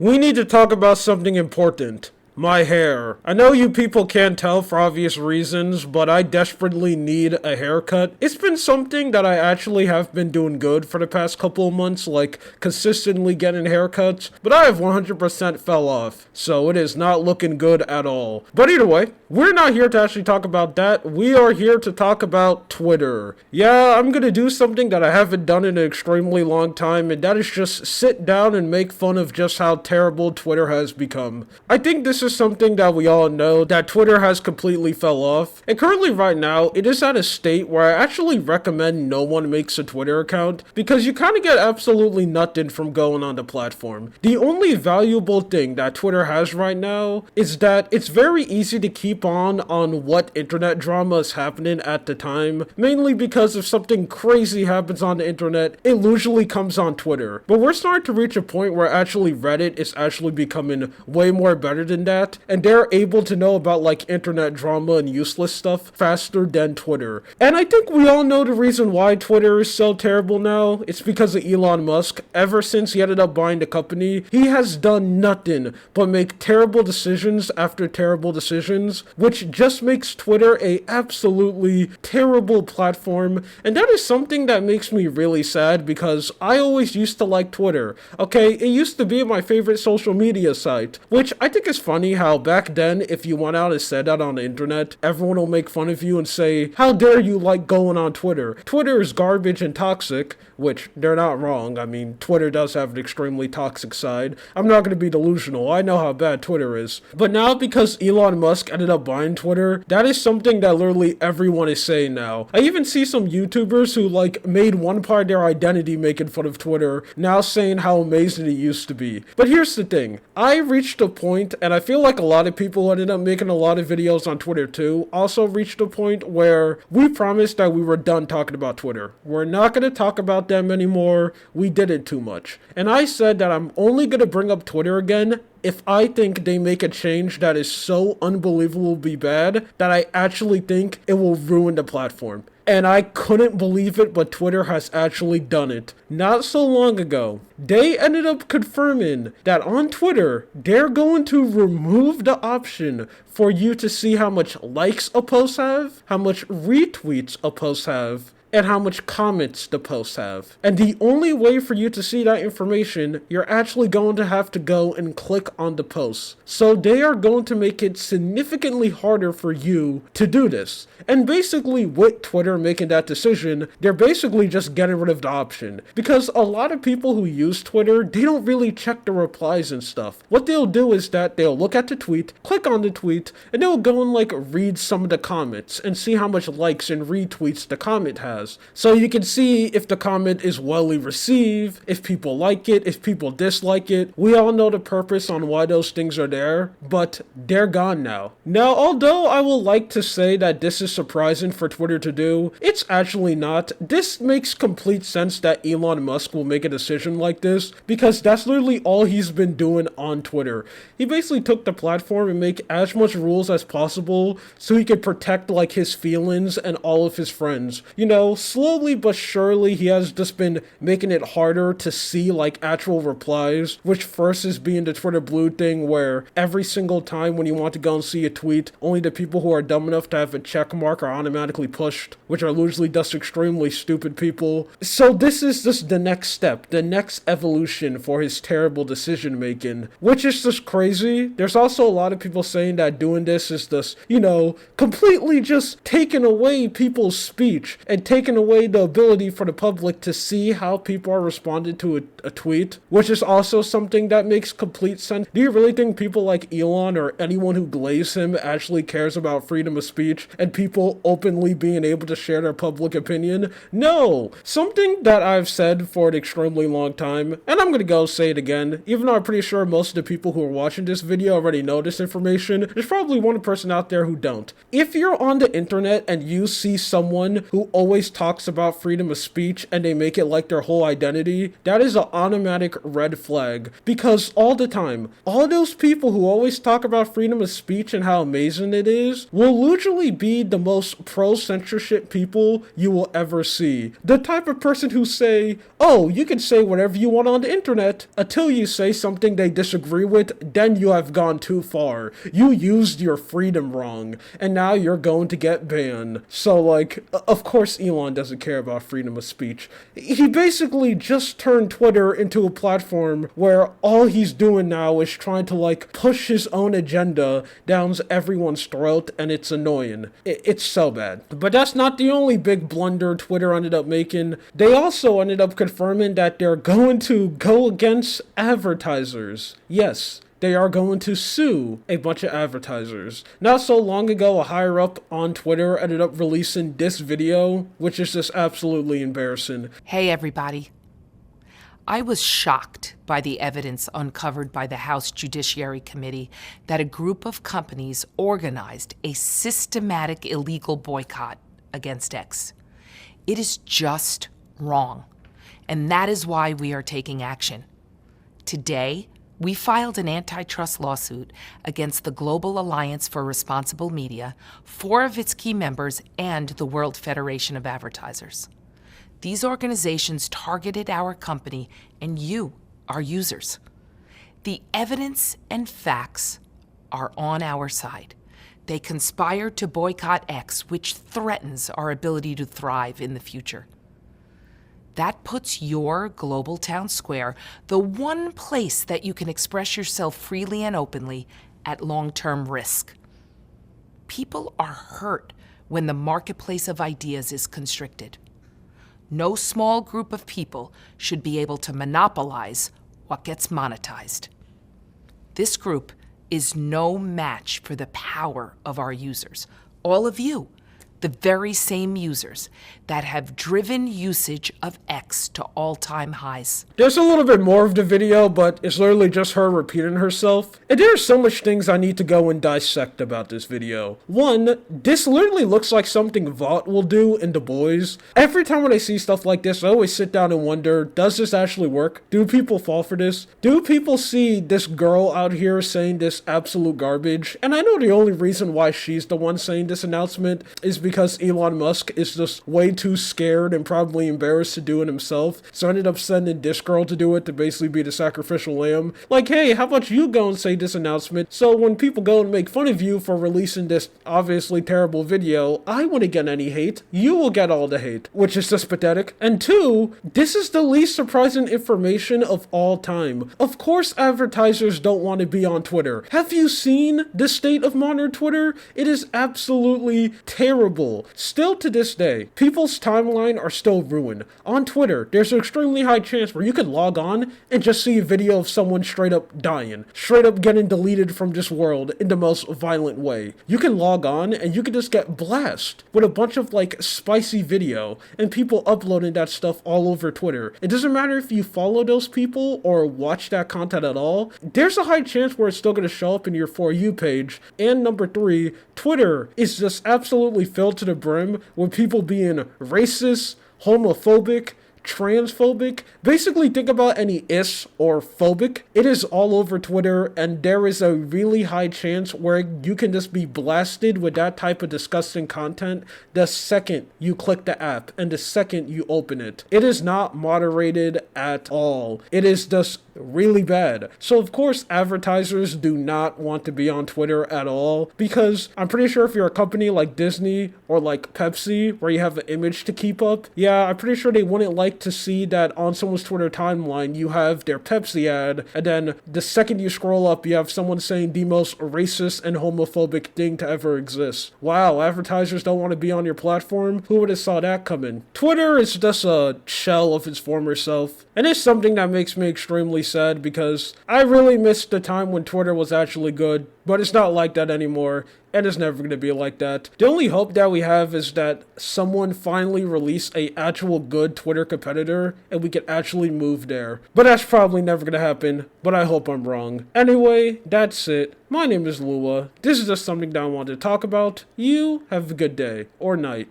We need to talk about something important. My hair. I know you people can't tell for obvious reasons, but I desperately need a haircut. It's been something that I actually have been doing good for the past couple of months, like consistently getting haircuts, but I have 100% fell off, so it is not looking good at all. But either way, we're not here to actually talk about that. We are here to talk about Twitter. Yeah, I'm gonna do something that I haven't done in an extremely long time, and that is just sit down and make fun of just how terrible Twitter has become. I think this is something that we all know, that Twitter has completely fell off. And currently right now, it is at a state where I actually recommend no one makes a Twitter account, because you kind of get absolutely nothing from going on the platform. The only valuable thing that Twitter has right now is that it's very easy to keep on what internet drama is happening at the time, mainly because if something crazy happens on the internet, it usually comes on Twitter. But we're starting to reach a point where actually Reddit is actually becoming way more better than that, and they're able to know about like internet drama and useless stuff faster than Twitter. And I think we all know the reason why Twitter is so terrible now. It's because of Elon Musk. Ever since he ended up buying the company, he has done nothing but make terrible decisions after terrible decisions, which just makes Twitter a absolutely terrible platform. And that is something that makes me really sad, because I always used to like Twitter. Okay, it used to be my favorite social media site, which I think is funny how back then, if you went out and said that on the internet, everyone will make fun of you and say, how dare you like going on Twitter? Twitter is garbage and toxic, which they're not wrong. I mean, Twitter does have an extremely toxic side. I'm not going to be delusional. I know how bad Twitter is. But now, because Elon Musk ended up buying Twitter, that is something that literally everyone is saying now. I even see some YouTubers who like made one part of their identity making fun of Twitter, now saying how amazing it used to be. But here's the thing. I reached a point, and I feel like a lot of people who ended up making a lot of videos on Twitter too also reached a point where we promised that we were done talking about Twitter. We're not going to talk about them anymore. We did it too much. And I said that I'm only going to bring up Twitter again if I think they make a change that is so unbelievably bad that I actually think it will ruin the platform. And I couldn't believe it, but Twitter has actually done it. Not so long ago, they ended up confirming that on Twitter, they're going to remove the option for you to see how much likes a post have, how much retweets a post have, and how much comments the posts have. And the only way for you to see that information, you're actually going to have to go and click on the posts. So they are going to make it significantly harder for you to do this. And basically with Twitter making that decision, they're basically just getting rid of the option. Because a lot of people who use Twitter, they don't really check the replies and stuff. What they'll do is that they'll look at the tweet, click on the tweet, and they'll go and like read some of the comments and see how much likes and retweets the comment has. So you can see if the comment is well received, if people like it, if people dislike it. We all know the purpose on why those things are there, but they're gone now. Now, although I will like to say that this is surprising for Twitter to do, it's actually not. This makes complete sense that Elon Musk will make a decision like this, because that's literally all he's been doing on Twitter. He basically took the platform and make as much rules as possible so he could protect like his feelings and all of his friends. You know, slowly but surely he has just been making it harder to see like actual replies, which first is being the Twitter Blue thing, where every single time when you want to go and see a tweet, only the people who are dumb enough to have a check mark are automatically pushed, which are usually just extremely stupid people. So this is just the next step, the next evolution for his terrible decision making, which is just crazy. There's also a lot of people saying that doing this is just, you know, completely just taking away people's speech and taking away the ability for the public to see how people are responding to a tweet, which is also something that makes complete sense. Do you really think people like Elon or anyone who glaze him actually cares about freedom of speech and people openly being able to share their public opinion? No! Something that I've said for an extremely long time, and I'm gonna go say it again, even though I'm pretty sure most of the people who are watching this video already know this information, there's probably one person out there who don't. If you're on the internet and you see someone who always talks about freedom of speech and they make it like their whole identity, that is an automatic red flag. Because all the time, all those people who always talk about freedom of speech and how amazing it is will usually be the most pro-censorship people you will ever see. The type of person who say, oh, you can say whatever you want on the internet until you say something they disagree with, then you have gone too far. You used your freedom wrong, and now you're going to get banned. So, like, of course Elon doesn't care about freedom of speech. He basically just turned Twitter into a platform where all he's doing now is trying to, like, push his own agenda down everyone's throat, and it's annoying. It's so bad. But that's not the only big blunder Twitter ended up making. They also ended up confirming that they're going to go against advertisers. Yes, they are going to sue a bunch of advertisers. Not so long ago, a higher up on Twitter ended up releasing this video, which is just absolutely embarrassing. Hey everybody. I was shocked by the evidence uncovered by the House Judiciary Committee that a group of companies organized a systematic illegal boycott against X. It is just wrong, and that is why we are taking action. Today, we filed an antitrust lawsuit against the Global Alliance for Responsible Media, 4 of its key members, and the World Federation of Advertisers. These organizations targeted our company and you, our users. The evidence and facts are on our side. They conspired to boycott X, which threatens our ability to thrive in the future. That puts your global town square, the one place that you can express yourself freely and openly, at long-term risk. People are hurt when the marketplace of ideas is constricted. No small group of people should be able to monopolize what gets monetized. This group is no match for the power of our users, all of you, the very same users that have driven usage of X to all-time highs. There's a little bit more of the video, but it's literally just her repeating herself. And there's so much things I need to go and dissect about this video. One, this literally looks like something Vought will do in The Boys. Every time when I see stuff like this, I always sit down and wonder, does this actually work? Do people fall for this? Do people see this girl out here saying this absolute garbage? And I know the only reason why she's the one saying this announcement is because Elon Musk is just way too scared and probably embarrassed to do it himself, so I ended up sending this girl to do it to basically be the sacrificial lamb. Like, hey, how about you go and say this announcement, so when people go and make fun of you for releasing this obviously terrible video, I wouldn't get any hate. You will get all the hate, which is just pathetic. And two, this is the least surprising information of all time. Of course advertisers don't want to be on Twitter. Have you seen the state of modern Twitter? It is absolutely terrible. Still to this day, people's timeline are still ruined. On Twitter, there's an extremely high chance where you can log on and just see a video of someone straight up dying, straight up getting deleted from this world in the most violent way. You can log on and you can just get blasted with a bunch of like spicy video and people uploading that stuff all over Twitter. It doesn't matter if you follow those people or watch that content at all, there's a high chance where it's still going to show up in your For You page. And number three, Twitter is just absolutely filled to the brim with people being racist, homophobic, transphobic. Basically, think about any is or phobic. It is all over Twitter, and there is a really high chance where you can just be blasted with that type of disgusting content the second you click the app and the second you open it. It is not moderated at all. It is just really bad. So of course advertisers do not want to be on Twitter at all, because I'm pretty sure if you're a company like Disney or like Pepsi where you have an image to keep up, yeah, I'm pretty sure they wouldn't like to see that on someone's Twitter timeline you have their Pepsi ad, and then the second you scroll up you have someone saying the most racist and homophobic thing to ever exist. Wow, advertisers don't want to be on your platform? Who would have saw that coming? Twitter is just a shell of its former self, and it's something that makes me extremely sad because I really miss the time when Twitter was actually good, but it's not like that anymore, and it's never going to be like that. The only hope that we have is that someone finally release a actual good Twitter competitor and we can actually move there. But that's probably never going to happen, but I hope I'm wrong. Anyway, that's it. My name is Lua. This is just something that I wanted to talk about. You have a good day or night.